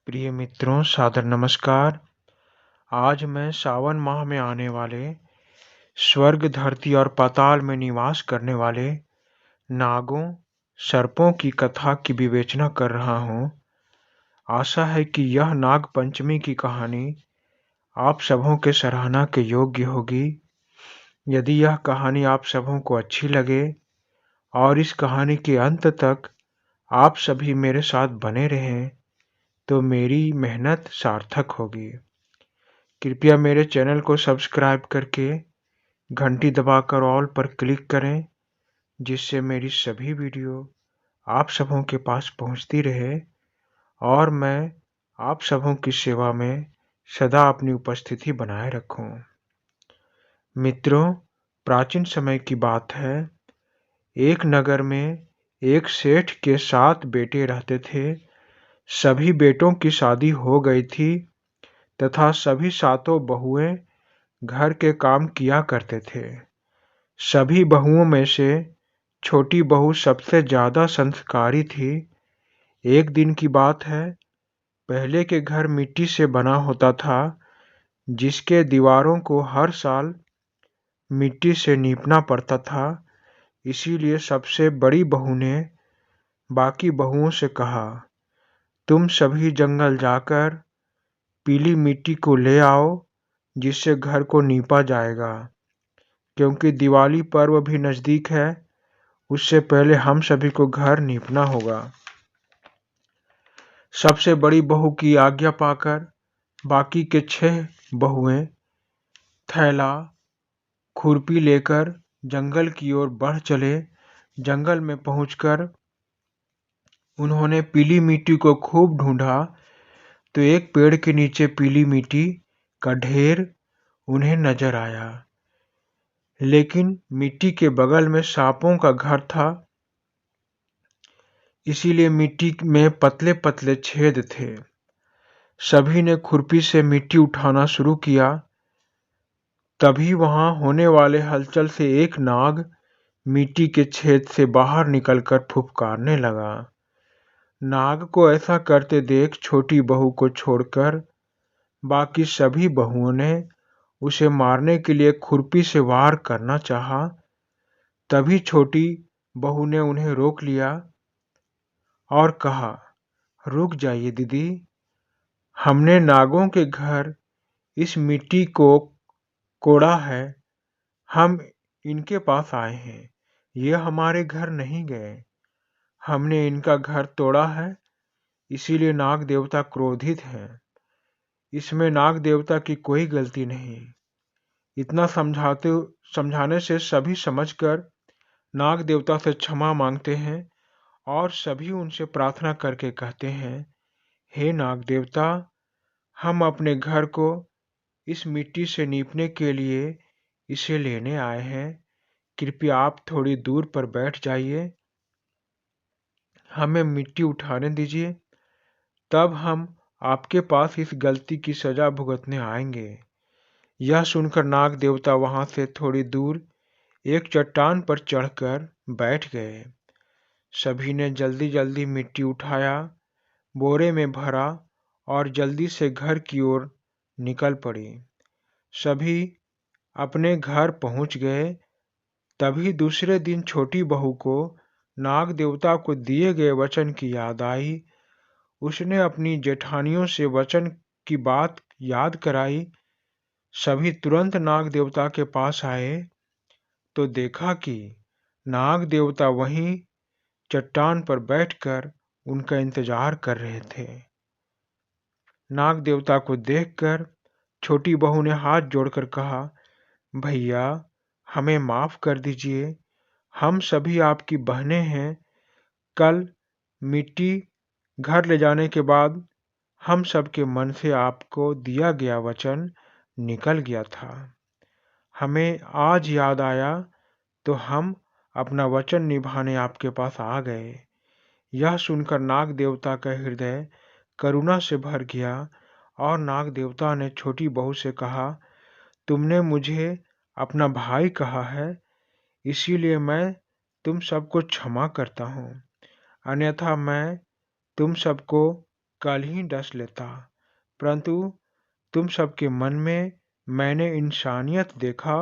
प्रिय मित्रों, सादर नमस्कार। आज मैं सावन माह में आने वाले स्वर्ग, धरती और पाताल में निवास करने वाले नागों, सर्पों की कथा की विवेचना कर रहा हूँ। आशा है कि यह नाग पंचमी की कहानी आप सबों के सराहना के योग्य होगी। यदि यह कहानी आप सबों को अच्छी लगे और इस कहानी के अंत तक आप सभी मेरे साथ बने रहें, तो मेरी मेहनत सार्थक होगी। कृपया मेरे चैनल को सब्सक्राइब करके घंटी दबाकर ऑल पर क्लिक करें, जिससे मेरी सभी वीडियो आप सबों के पास पहुंचती रहे और मैं आप सबों की सेवा में सदा अपनी उपस्थिति बनाए रखूं। मित्रों, प्राचीन समय की बात है। एक नगर में एक सेठ के 7 बेटे रहते थे। सभी बेटों की शादी हो गई थी तथा सभी 7 बहुएं घर के काम किया करते थे। सभी बहुओं में से छोटी बहू सबसे ज्यादा संस्कारी थी। एक दिन की बात है। पहले के घर मिट्टी से बना होता था, जिसके दीवारों को हर साल मिट्टी से लीपना पड़ता था। इसीलिए सबसे बड़ी बहू ने बाकी बहुओं से कहा, तुम सभी जंगल जाकर पीली मिट्टी को ले आओ, जिससे घर को लीपा जाएगा। क्योंकि दिवाली पर्व भी नजदीक है, उससे पहले हम सभी को घर लीपना होगा। सबसे बड़ी बहू की आज्ञा पाकर बाकी के 6 बहुएं थैला, खुरपी लेकर जंगल की ओर बढ़ चले। जंगल में पहुंचकर उन्होंने पीली मिट्टी को खूब ढूंढा, तो एक पेड़ के नीचे पीली मिट्टी का ढेर उन्हें नजर आया। लेकिन मिट्टी के बगल में सांपों का घर था, इसीलिए मिट्टी में पतले पतले छेद थे। सभी ने खुरपी से मिट्टी उठाना शुरू किया। तभी वहां होने वाले हलचल से एक नाग मिट्टी के छेद से बाहर निकलकर फुफकारने लगा। नाग को ऐसा करते देख छोटी बहू को छोड़कर बाकी सभी बहुओं ने उसे मारने के लिए खुरपी से वार करना चाहा। तभी छोटी बहू ने उन्हें रोक लिया और कहा, रुक जाइए दीदी, हमने नागों के घर इस मिट्टी को कोड़ा है। हम इनके पास आए हैं, ये हमारे घर नहीं गए। हमने इनका घर तोड़ा है, इसीलिए नाग देवता क्रोधित हैं। इसमें नाग देवता की कोई गलती नहीं। इतना समझाने से सभी समझकर नाग देवता से क्षमा मांगते हैं और सभी उनसे प्रार्थना करके कहते हैं, हे नाग देवता, हम अपने घर को इस मिट्टी से लीपने के लिए इसे लेने आए हैं। कृपया आप थोड़ी दूर पर बैठ जाइए, हमें मिट्टी उठाने दीजिए, तब हम आपके पास इस गलती की सजा भुगतने आएंगे। यह सुनकर नाग देवता वहां से थोड़ी दूर एक चट्टान पर चढ़कर बैठ गए। सभी ने जल्दी जल्दी मिट्टी उठाया, बोरे में भरा और जल्दी से घर की ओर निकल पड़ी। सभी अपने घर पहुंच गए। तभी दूसरे दिन छोटी बहू को नाग देवता को दिए गए वचन की याद आई। उसने अपनी जेठानियों से वचन की बात याद कराई। सभी तुरंत नाग देवता के पास आए, तो देखा कि नाग देवता वहीं चट्टान पर बैठकर उनका इंतजार कर रहे थे। नाग देवता को देखकर छोटी बहू ने हाथ जोड़कर कहा, भैया, हमें माफ कर दीजिए, हम सभी आपकी बहनें हैं। कल मिट्टी घर ले जाने के बाद हम सबके मन से आपको दिया गया वचन निकल गया था। हमें आज याद आया, तो हम अपना वचन निभाने आपके पास आ गए। यह सुनकर नाग देवता का हृदय करुणा से भर गया और नाग देवता ने छोटी बहू से कहा, तुमने मुझे अपना भाई कहा है, इसीलिए मैं तुम सबको क्षमा करता हूँ। अन्यथा मैं तुम सबको कल ही डस लेता, परंतु तुम सबके मन में मैंने इंसानियत देखा,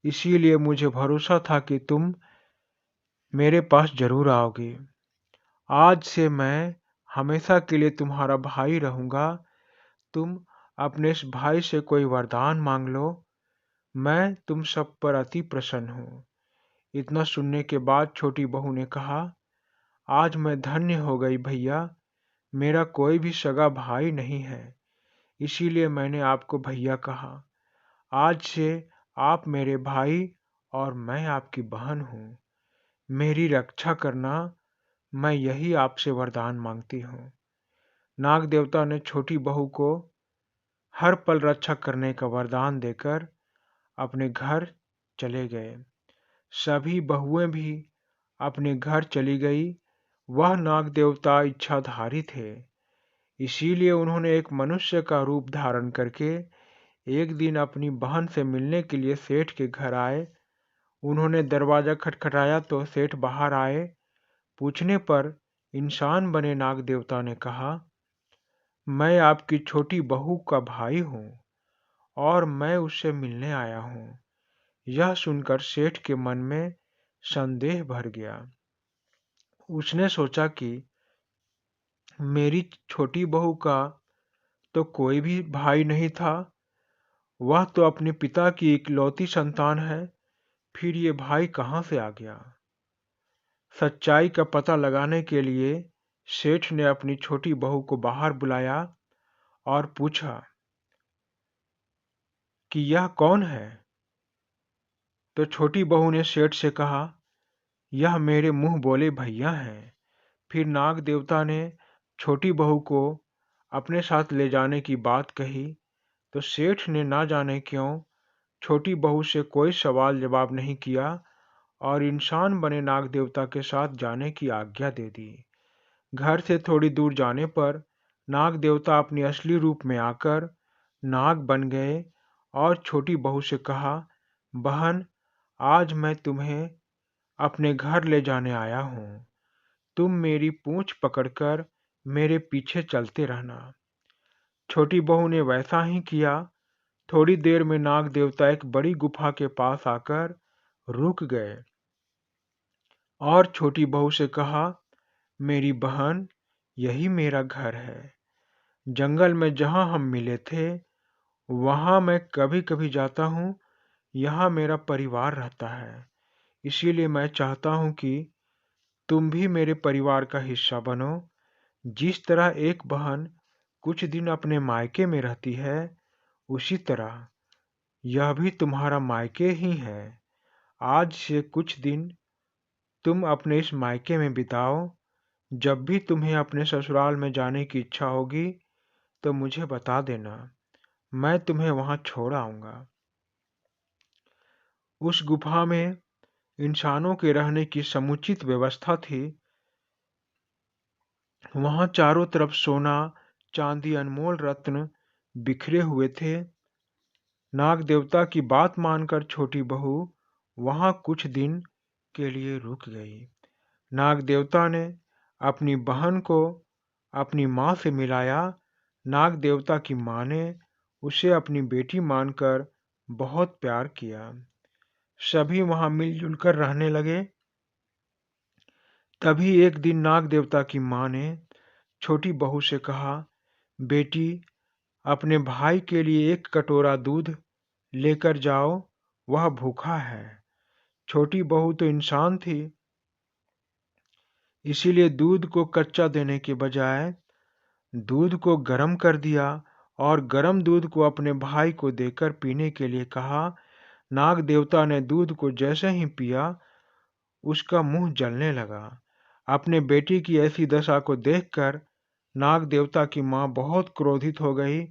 इसीलिए मुझे भरोसा था कि तुम मेरे पास जरूर आओगे। आज से मैं हमेशा के लिए तुम्हारा भाई रहूंगा। तुम अपने इस भाई से कोई वरदान मांग लो, मैं तुम सब पर अति प्रसन्न हूँ। इतना सुनने के बाद छोटी बहू ने कहा, आज मैं धन्य हो गई भैया, मेरा कोई भी सगा भाई नहीं है, इसीलिए मैंने आपको भैया कहा। आज से आप मेरे भाई और मैं आपकी बहन हूँ। मेरी रक्षा करना, मैं यही आपसे वरदान मांगती हूँ। नाग देवता ने छोटी बहू को हर पल रक्षा करने का वरदान देकर अपने घर चले गए। सभी बहुएं भी अपने घर चली गई। वह नाग देवता इच्छाधारी थे, इसीलिए उन्होंने एक मनुष्य का रूप धारण करके एक दिन अपनी बहन से मिलने के लिए सेठ के घर आए। उन्होंने दरवाजा खटखटाया तो सेठ बाहर आए। पूछने पर इंसान बने नाग देवता ने कहा, मैं आपकी छोटी बहू का भाई हूँ और मैं उससे मिलने आया हूँ। यह सुनकर सेठ के मन में संदेह भर गया। उसने सोचा कि मेरी छोटी बहू का तो कोई भी भाई नहीं था, वह तो अपने पिता की इकलौती संतान है, फिर ये भाई कहाँ से आ गया। सच्चाई का पता लगाने के लिए सेठ ने अपनी छोटी बहू को बाहर बुलाया और पूछा कि यह कौन है। तो छोटी बहू ने सेठ से कहा, यह मेरे मुंह बोले भैया हैं। फिर नाग देवता ने छोटी बहू को अपने साथ ले जाने की बात कही तो सेठ ने ना जाने क्यों छोटी बहू से कोई सवाल जवाब नहीं किया और इंसान बने नाग देवता के साथ जाने की आज्ञा दे दी। घर से थोड़ी दूर जाने पर नाग देवता अपनी असली रूप में आकर नाग बन गए और छोटी बहू से कहा, बहन, आज मैं तुम्हें अपने घर ले जाने आया हूँ। तुम मेरी पूंछ पकड़कर मेरे पीछे चलते रहना। छोटी बहू ने वैसा ही किया। थोड़ी देर में नाग देवता एक बड़ी गुफा के पास आकर रुक गए और छोटी बहू से कहा, मेरी बहन, यही मेरा घर है। जंगल में जहाँ हम मिले थे वहाँ मैं कभी कभी जाता हूँ। यहाँ मेरा परिवार रहता है, इसीलिए मैं चाहता हूँ कि तुम भी मेरे परिवार का हिस्सा बनो। जिस तरह एक बहन कुछ दिन अपने मायके में रहती है, उसी तरह यह भी तुम्हारा मायके ही है। आज से कुछ दिन तुम अपने इस मायके में बिताओ। जब भी तुम्हें अपने ससुराल में जाने की इच्छा होगी तो मुझे बता देना, मैं तुम्हें वहां छोड़ आऊंगा। उस गुफा में इंसानों के रहने की समुचित व्यवस्था थी। वहां चारों तरफ सोना, चांदी, अनमोल रत्न बिखरे हुए थे। नाग देवता की बात मानकर छोटी बहू वहां कुछ दिन के लिए रुक गई। नाग देवता ने अपनी बहन को अपनी माँ से मिलाया। नाग देवता की माँ ने उसे अपनी बेटी मानकर बहुत प्यार किया। सभी वहां मिलजुल कर रहने लगे। तभी एक दिन नाग देवता की माँ ने छोटी बहू से कहा, बेटी, अपने भाई के लिए एक कटोरा दूध लेकर जाओ, वह भूखा है। छोटी बहू तो इंसान थी, इसीलिए दूध को कच्चा देने के बजाय दूध को गर्म कर दिया और गर्म दूध को अपने भाई को देकर पीने के लिए कहा। नाग देवता ने दूध को जैसे ही पिया, उसका मुंह जलने लगा। अपने बेटी की ऐसी दशा को देखकर नाग देवता की माँ बहुत क्रोधित हो गई,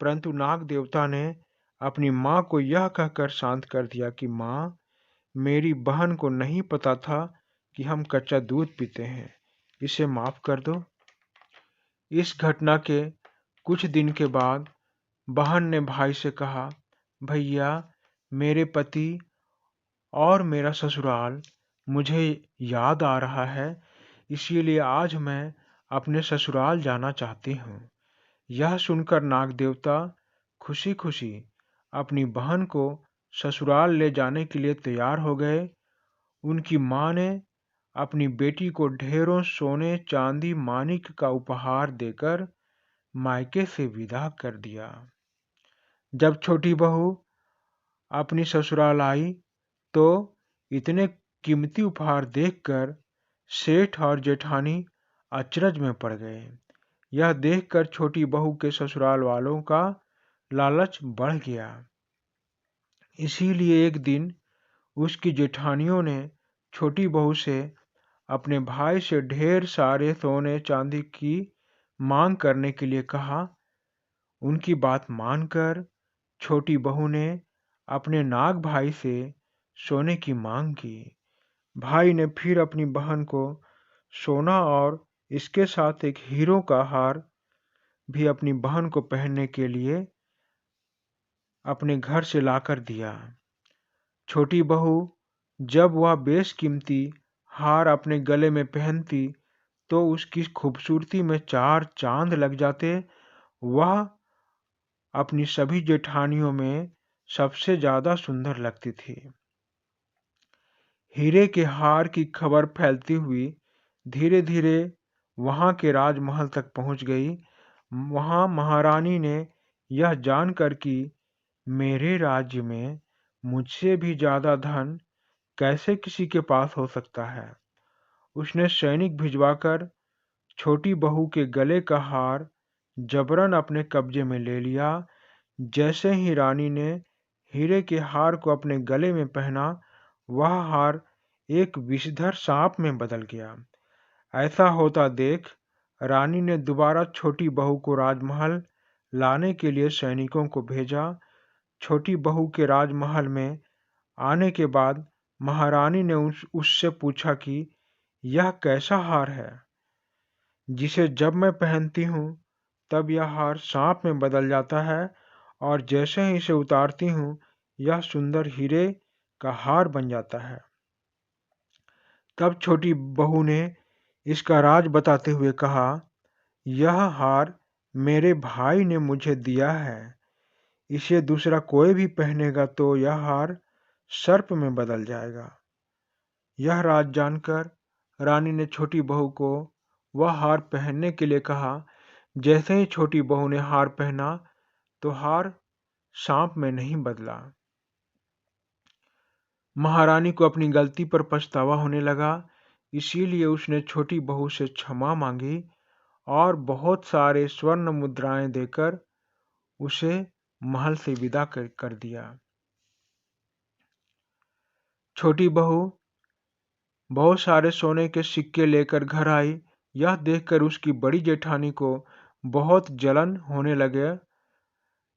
परंतु नाग देवता ने अपनी माँ को यह कहकर शांत कर दिया कि माँ, मेरी बहन को नहीं पता था कि हम कच्चा दूध पीते हैं, इसे माफ कर दो। इस घटना के कुछ दिन के बाद बहन ने भाई से कहा, भैया, मेरे पति और मेरा ससुराल मुझे याद आ रहा है, इसीलिए आज मैं अपने ससुराल जाना चाहती हूँ। यह सुनकर नाग देवता खुशी खुशी अपनी बहन को ससुराल ले जाने के लिए तैयार हो गए। उनकी माँ ने अपनी बेटी को ढेरों सोने चांदी माणिक का उपहार देकर मायके से विदा कर दिया। जब छोटी बहू अपनी ससुराल आई तो इतने कीमती उपहार देखकर सेठ और जेठानी अचरज में पड़ गए। यह देखकर छोटी बहू के ससुराल वालों का लालच बढ़ गया। इसीलिए एक दिन उसकी जेठानियों ने छोटी बहू से अपने भाई से ढेर सारे सोने चांदी की मांग करने के लिए कहा। उनकी बात मानकर छोटी बहू ने अपने नाग भाई से सोने की मांग की। भाई ने फिर अपनी बहन को सोना और इसके साथ एक हीरो का हार भी अपनी बहन को पहनने के लिए अपने घर से लाकर दिया। छोटी बहू जब वह बेशकीमती हार अपने गले में पहनती तो उसकी खूबसूरती में चार चांद लग जाते। वह अपनी सभी जेठानियों में सबसे ज्यादा सुंदर लगती थी। हीरे के हार की खबर फैलती हुई धीरे धीरे वहां के राजमहल तक पहुंच गई। वहां महारानी ने यह जानकर कि मेरे राज्य में मुझसे भी ज्यादा धन कैसे किसी के पास हो सकता है, उसने सैनिक भिजवाकर छोटी बहू के गले का हार जबरन अपने कब्जे में ले लिया। जैसे ही रानी ने हीरे के हार को अपने गले में पहना, वह हार एक विषधर सांप में बदल गया। ऐसा होता देख रानी ने दोबारा छोटी बहू को राजमहल लाने के लिए सैनिकों को भेजा। छोटी बहू के राजमहल में आने के बाद महारानी ने उससे पूछा कि यह कैसा हार है जिसे जब मैं पहनती हूँ तब यह हार सांप में बदल जाता है और जैसे ही इसे उतारती हूँ यह सुंदर हीरे का हार बन जाता है। तब छोटी बहू ने इसका राज बताते हुए कहा, यह हार मेरे भाई ने मुझे दिया है। इसे दूसरा कोई भी पहनेगा तो यह हार सर्प में बदल जाएगा। यह राज जानकर रानी ने छोटी बहू को वह हार पहनने के लिए कहा। जैसे ही छोटी बहू ने हार पहना तो हार सांप में नहीं बदला। महारानी को अपनी गलती पर पछतावा होने लगा। इसीलिए उसने छोटी बहू से क्षमा मांगी और बहुत सारे स्वर्ण मुद्राएं देकर उसे महल से विदा कर दिया। छोटी बहू बहुत सारे सोने के सिक्के लेकर घर आई। यह देखकर उसकी बड़ी जेठानी को बहुत जलन होने लगे।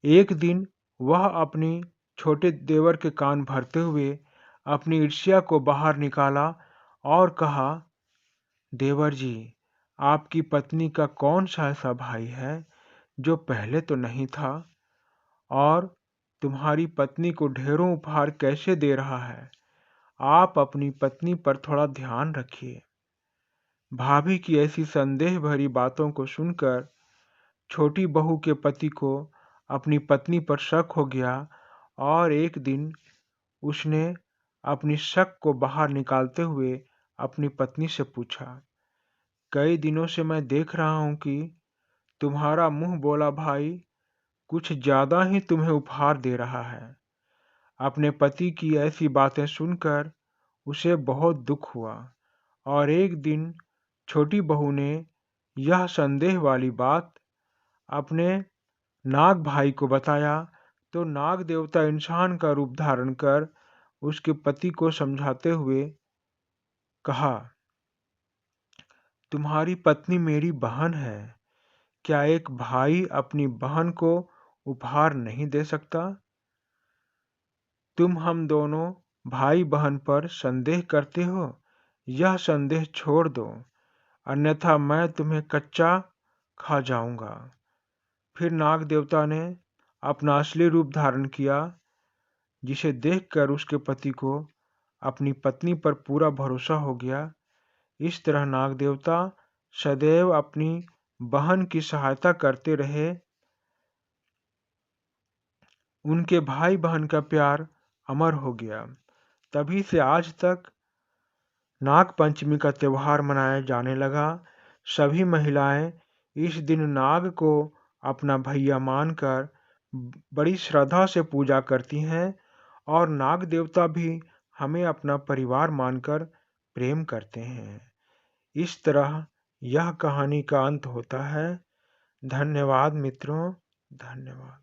एक दिन वह अपनी छोटे देवर के कान भरते हुए अपनी ईर्ष्या को बाहर निकाला और कहा, देवर जी, आपकी पत्नी का कौन सा ऐसा भाई है जो पहले तो नहीं था और तुम्हारी पत्नी को ढेरों उपहार कैसे दे रहा है। आप अपनी पत्नी पर थोड़ा ध्यान रखिए। भाभी की ऐसी संदेह भरी बातों को सुनकर छोटी बहू के पति को अपनी पत्नी पर शक हो गया और एक दिन उसने अपनी शक को बाहर निकालते हुए अपनी पत्नी से पूछा, कई दिनों से मैं देख रहा हूं कि तुम्हारा मुंह बोला भाई कुछ ज्यादा ही तुम्हें उपहार दे रहा है। अपने पति की ऐसी बातें सुनकर उसे बहुत दुख हुआ और एक दिन छोटी बहू ने यह संदेह वाली बात अपने नाग भाई को बताया तो नाग देवता इंसान का रूप धारण कर उसके पति को समझाते हुए कहा, तुम्हारी पत्नी मेरी बहन है। क्या एक भाई अपनी बहन को उपहार नहीं दे सकता? तुम हम दोनों भाई बहन पर संदेह करते हो, यह संदेह छोड़ दो, अन्यथा मैं तुम्हें कच्चा खा जाऊंगा। फिर नाग देवता ने अपना असली रूप धारण किया, जिसे देखकर उसके पति को अपनी पत्नी पर पूरा भरोसा हो गया। इस तरह नाग देवता सदैव अपनी बहन की सहायता करते रहे। उनके भाई बहन का प्यार अमर हो गया। तभी से आज तक नाग पंचमी का त्यौहार मनाया जाने लगा। सभी महिलाएं इस दिन नाग को अपना भैया मानकर बड़ी श्रद्धा से पूजा करती हैं और नाग देवता भी हमें अपना परिवार मानकर प्रेम करते हैं। इस तरह यह कहानी का अंत होता है। धन्यवाद मित्रों, धन्यवाद।